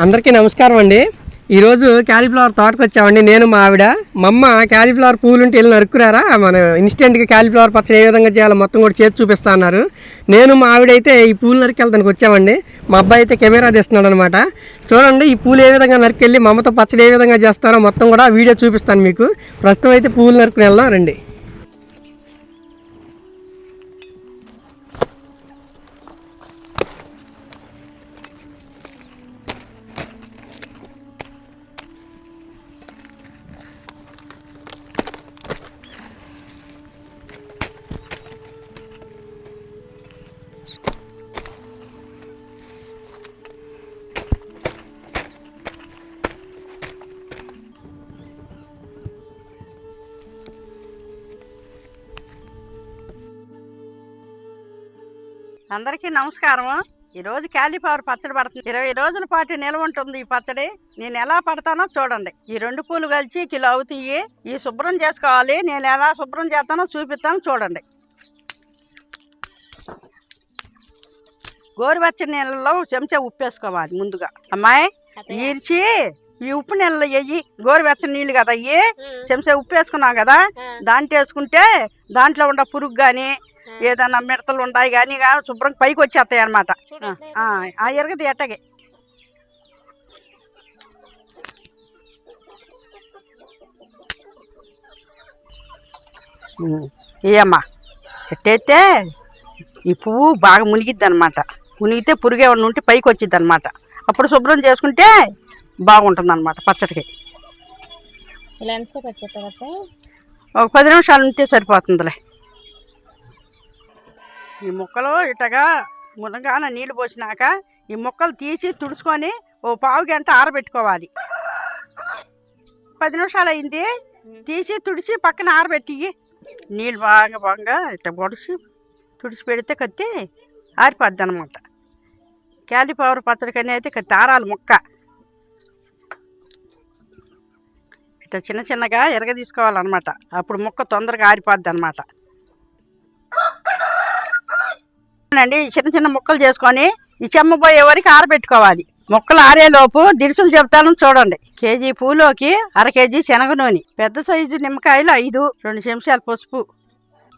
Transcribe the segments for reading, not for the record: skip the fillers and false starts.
అందరికీ నమస్కారం అండి. ఈరోజు క్యాలీఫ్లవర్ తోటకు వచ్చామండి. నేను మా ఆవిడ. మా అమ్మ క్యాలీఫ్లవర్ పూలు ఉంటే వెళ్ళి నరుక్కురారా, మన ఇన్స్టెంట్గా క్యాలీఫ్లవర్ పచ్చడి ఏ విధంగా చేయాలో మొత్తం కూడా చేసి చూపిస్తా అన్నారు. నేను మా ఆవిడ అయితే ఈ పూలు నరికెళ్తానికి వచ్చామండి. మా అబ్బాయి అయితే కెమెరా తీస్తున్నాడు అనమాట. చూడండి ఈ పూలు ఏ విధంగా నరికెళ్ళి మా అమ్మతో పచ్చడి ఏ విధంగా చేస్తారో మొత్తం కూడా వీడియో చూపిస్తాను మీకు. ప్రస్తుతం అయితే పూలు నరుకుని వెళ్దాం రండి. అందరికీ నమస్కారం. ఈరోజు క్యాలీఫ్లవర్ పచ్చడి పడుతుంది. 20 రోజుల పాటు నిల్వ ఉంటుంది ఈ పచ్చడి. నేను ఎలా పడతానో చూడండి. ఈ 2 పూలు కలిసి కిలో అవుతాయి. ఈ శుభ్రం చేసుకోవాలి. నేను ఎలా శుభ్రం చేస్తానో చూపిస్తాను చూడండి. గోరువెచ్చని నీళ్ళలో చెంచా ఉప్పు వేసుకోవాలి ముందుగా. అమ్మాయి ఈర్చి ఈ ఉప్పు నీళ్ళలో వెయ్యి. గోరువెచ్చని నీళ్ళు కదా అయ్యి. చెంచా ఉప్పు వేసుకున్నాం కదా, దాంట్లో వేసుకుంటే దాంట్లో ఉన్న పురుగు కానీ ఏదన్నా మిడతలు ఉంటాయి కానీ శుభ్రం పైకి వచ్చేస్తాయి అనమాట. ఆ ఎరగది ఎట్టగే ఏమ్మా ఎట్టయితే ఈ పువ్వు బాగా మునిగిద్ది అనమాట. మునిగితే పురుగు ఏమన్నా ఉంటే పైకి వచ్చిద్ది అనమాట. అప్పుడు శుభ్రం చేసుకుంటే బాగుంటుంది అనమాట పచ్చడికి. ఒక 10 నిమిషాలు ఉంటే సరిపోతుందిలే. ఈ మొక్కలు ఇట్టగా మునగాన నీళ్లు పోసినాక ఈ మొక్కలు తీసి తుడుచుకొని ఓ పావు గంట ఆరబెట్టుకోవాలి. 10 నిమిషాలు అయింది, తీసి తుడిచి పక్కన ఆరబెట్టి నీళ్ళు బాగా ఇట్లా పొడిచి తుడిచి పెడితే కత్తి ఆరిపోద్ది అనమాట. క్యాలీఫ్లవర్ పచ్చడికని అయితే కత్తి ఆరాలి మొక్క. ఇట్లా చిన్నగా ఎరగ తీసుకోవాలన్నమాట. అప్పుడు మొక్క తొందరగా ఆరిపోద్ది అనమాట. అండి చిన్న ముక్కలు చేసుకొని ఈ చెమ్మపోయే వరకు ఆరబెట్టుకోవాలి. మొక్కలు ఆరేలోపు దినుసులు చెప్తాను చూడండి. కేజీ పూలోకి 1/2 కేజీ శనగ నూనె, పెద్ద సైజు నిమ్మకాయలు 5, 2 చెంచాలు పసుపు,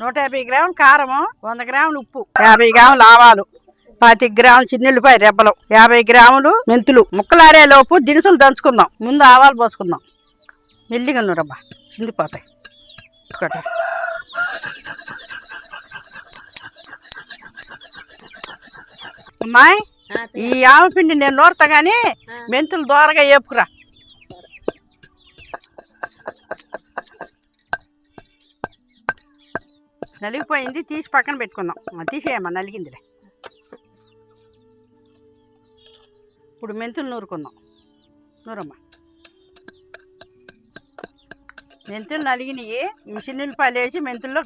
150 గ్రాములు కారము, 100 గ్రాములు ఉప్పు, 50 గ్రాములు ఆవాలు, 25 గ్రాములు చిన్నుల్లిపాయ రెబ్బలు, 50 గ్రాములు మెంతులు. ముక్కలు ఆరేలోపు దినుసులు దంచుకుందాం. ముందు ఆవాలు పోసుకుందాం. మెల్లిగా నూరబ్బా చిందిపోతాయి. అమ్మాయి ఈ ఆవ పిండి నేను నూరుతా కానీ మెంతులు దోరగా వేపుకురా. నలిగిపోయింది, తీసి పక్కన పెట్టుకుందాం. తీసేయమ్మా నలిగిందిలే. ఇప్పుడు మెంతులు నూరుకుందాం. నూరమ్మా. మెంతులు నలిగినవి ఈ చిన్నులపాయలు వేసి మెంతుల్లో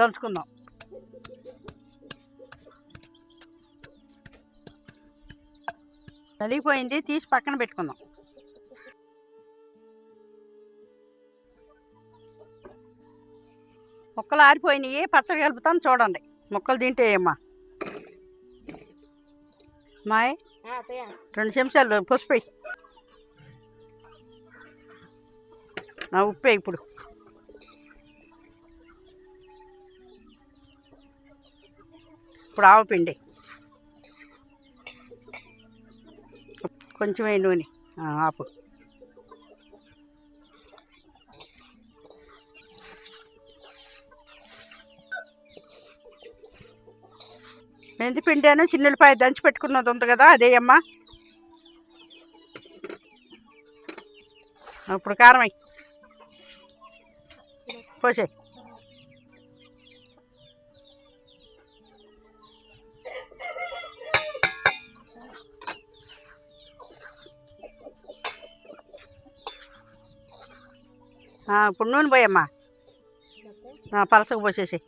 దంచుకుందాం. నలిగిపోయింది, తీసి పక్కన పెట్టుకుందాం. ముక్కలు ఆరిపోయినాయి, పచ్చడి కలుపుతాను చూడండి. ముక్కలు తింటే ఏమ్మా మాయ్ 2 చెంచాలు పసుపు, ఉప్పే. ఇప్పుడు ఆవపిండి కొంచెం నూనె ఆపు. మెంతిపిండి అని చిన్నులపాయ దంచి పెట్టుకున్నది ఉంది కదా, అదేయమ్మా. ఇప్పుడు కారం అయ్యి పోసే. ఇప్పుడు నూనె పోయమ్మా. పలసకు పోసేసి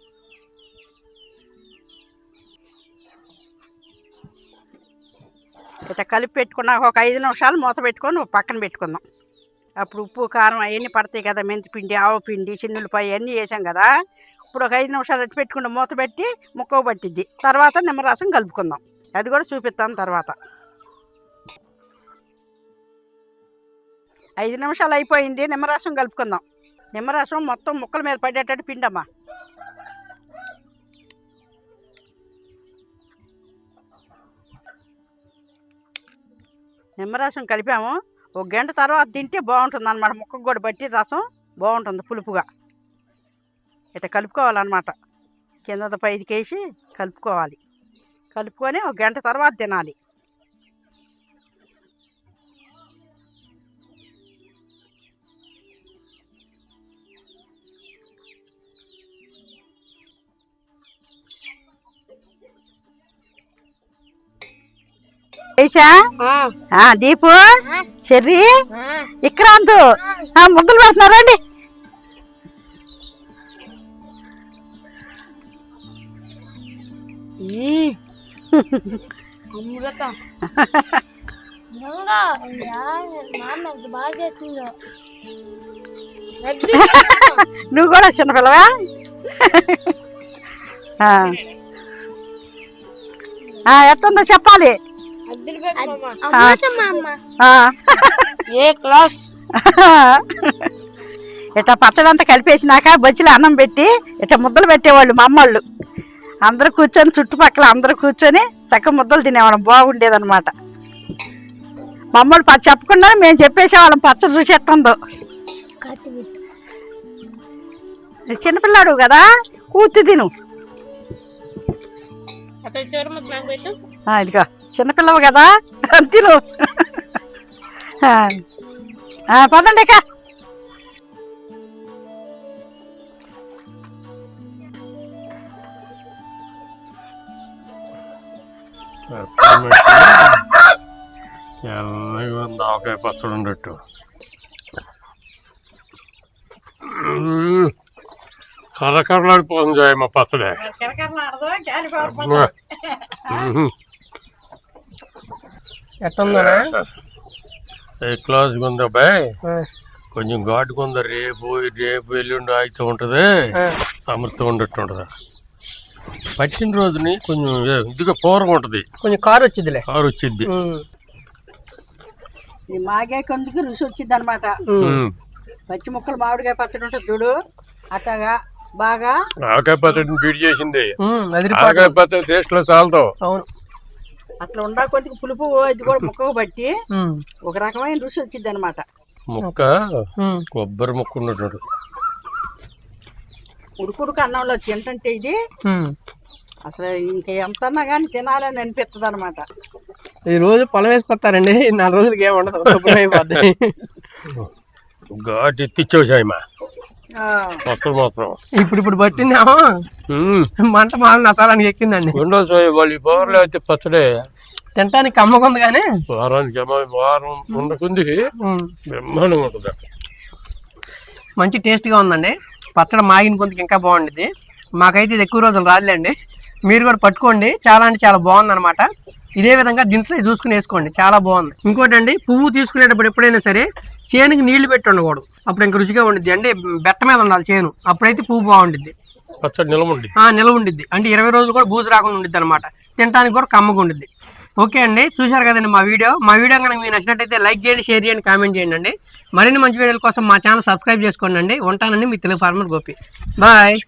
ఇట్లా కలిపి పెట్టుకున్నాక ఒక 5 నిమిషాలు మూత పెట్టుకొని పక్కన పెట్టుకుందాం. అప్పుడు ఉప్పు కారం అవన్నీ పడతాయి కదా, మెంతిపిండి ఆవపిండి చిన్నులపాయ అన్నీ వేసాం కదా. ఇప్పుడు ఒక 5 నిమిషాలు అట్టు పెట్టుకుంటే మూత పెట్టి ముక్కకు పట్టిద్ది. తర్వాత నిమ్మరసం కలుపుకుందాం. అది కూడా చూపిస్తాను తర్వాత. 5 నిమిషాలు అయిపోయింది. నిమ్మరసం కలుపుకుందాం. నిమ్మరసం మొత్తం ముక్కల మీద పడేటట్టు పిండమ్మా. నిమ్మరసం కలిపాము. 1 గంట తర్వాత తింటే బాగుంటుంది అన్నమాట. ముక్కకు కూడా బట్టి రసం బాగుంటుంది పులుపుగా. ఇట్లా కలుపుకోవాలన్నమాట. కింద పైకి వేసి కలుపుకోవాలి. కలుపుకొని 1 గంట తర్వాత తినాలి. దీపు, చెర్రి, విక్రాంత్ ముద్దలు పెడుతున్నారండి. నువ్వు కూడా చిన్నపిల్లవా? ఎట్టుందో చెప్పాలి. ఇట్లా పచ్చడంతా కలిపేసినాక బొచ్చిలో అన్నం పెట్టి ఇట్లా ముద్దలు పెట్టేవాళ్ళు మా అమ్మళ్ళు. అందరూ కూర్చొని చుట్టుపక్కల అందరూ కూర్చొని చక్క ముద్దలు తినేవాళ్ళం. బాగుండేదన్నమాట. మా అమ్మలు చెప్పకుండా మేము చెప్పేసేవాళ్ళం పచ్చడి రుచి ఎట్టుందో. చిన్నపిల్లాడు కదా, కూర్చు తిను. ఇదిగో చిన్నపిల్లవు కదా, తిను. పదండి ఇక. ఆవకాయ పచ్చడి ఉండట్టు కర్రకర్రలాడిపోతుంది మా పచ్చడి. ఎట్టుందా? ఏ క్లాస్గా ఉంది అబ్బాయి, కొంచెం ఘాటుగా ఉంది. రేపు ఎల్లుండి ఆగితే ఉంటుంది, అమృతం ఉండట్టు ఉంటుంది. పట్టిన రోజుని కొంచెం ఇదిగా పూర్వం ఉంటుంది, కొంచెం కారు వచ్చిందిలే. కారు వచ్చింది. ఈ మాగాయ కొందుకు రుచి వచ్చింది అనమాట. పచ్చి ముక్కలు మామిడికాయ పచ్చడి ఉంటుంది చూడు, అట్టగా బాగా ఆవకాయ పచ్చడిని బీట్ చేసింది. ఆవకాయ పచ్చడి టేస్ట్ లో చాలతో. అవును, అసలు ఉండా కొద్దిగా పులుపు ఇది కూడా ముక్కకు బట్టి ఒక రకమైన రుచి వచ్చింది అనమాట. ముక్క కొబ్బరి ముక్క ఉన్నట్టు ఉడుకుడుకు అన్నంలో తింటుంటే ఇది అసలు ఇంకా ఎంతన్నా కానీ తినాలని అనిపిస్తుంది అనమాట. ఈ రోజు పొలం వేసుకొస్తారండి, 4 రోజులకి ఏముండదు, అయిపోద్ది. ఘాటు ఎత్తిచ్చేసాయమ్మా మొత్తం. ఇప్పుడు పట్టిందేమో మంట మాలు నసాలానికి ఎక్కిందండి. వాళ్ళు ఈ పవర్లో అయితే పచ్చడే తింటానికి కమ్మకుంది కానీ వారానికి వారం ఉండకుంది బ్రహ్మాండంగా ఉంటుంది. మంచి టేస్ట్గా ఉందండి. పచ్చడి మాగిన కొంతకి ఇంకా బాగుంటుంది. మాకైతే ఇది ఎక్కువ రోజులు రాదులేండి. మీరు కూడా పట్టుకోండి, చాలా అంటే చాలా బాగుంది అనమాట. ఇదే విధంగా దినుసులు చూసుకుని వేసుకోండి, చాలా బాగుంది. ఇంకోటి అండి, పువ్వు తీసుకునేటప్పుడు ఎప్పుడైనా సరే చేనుకి నీళ్లు పెట్టి ఉండకూడదు, అప్పుడు ఇంకా రుచిగా ఉండిద్ది. అంటే బెట్ట మీద ఉండాలి చేను, అప్పుడైతే పువ్వు బాగుండిద్ది. పచ్చడి నిలవ ఉండిద్ది. అంటే 20 రోజులు కూడా బూజు రాకుండా ఉండిద్ది అనమాట. తినడానికి కూడా కమ్మగా ఉండిద్ది. ఓకే అండి, చూశారు కదండి మా వీడియో కనుక మీకు నచ్చినట్టయితే లైక్ చేయండి, షేర్ చేయండి, కామెంట్ చేయండి అండి. మరిన్ని మంచి వీడియోల కోసం మా ఛానల్ సబ్స్క్రైబ్ చేసుకోండి అండి. ఉంటానండి, మీ తెలుగు ఫార్మర్ గోపి. బాయ్.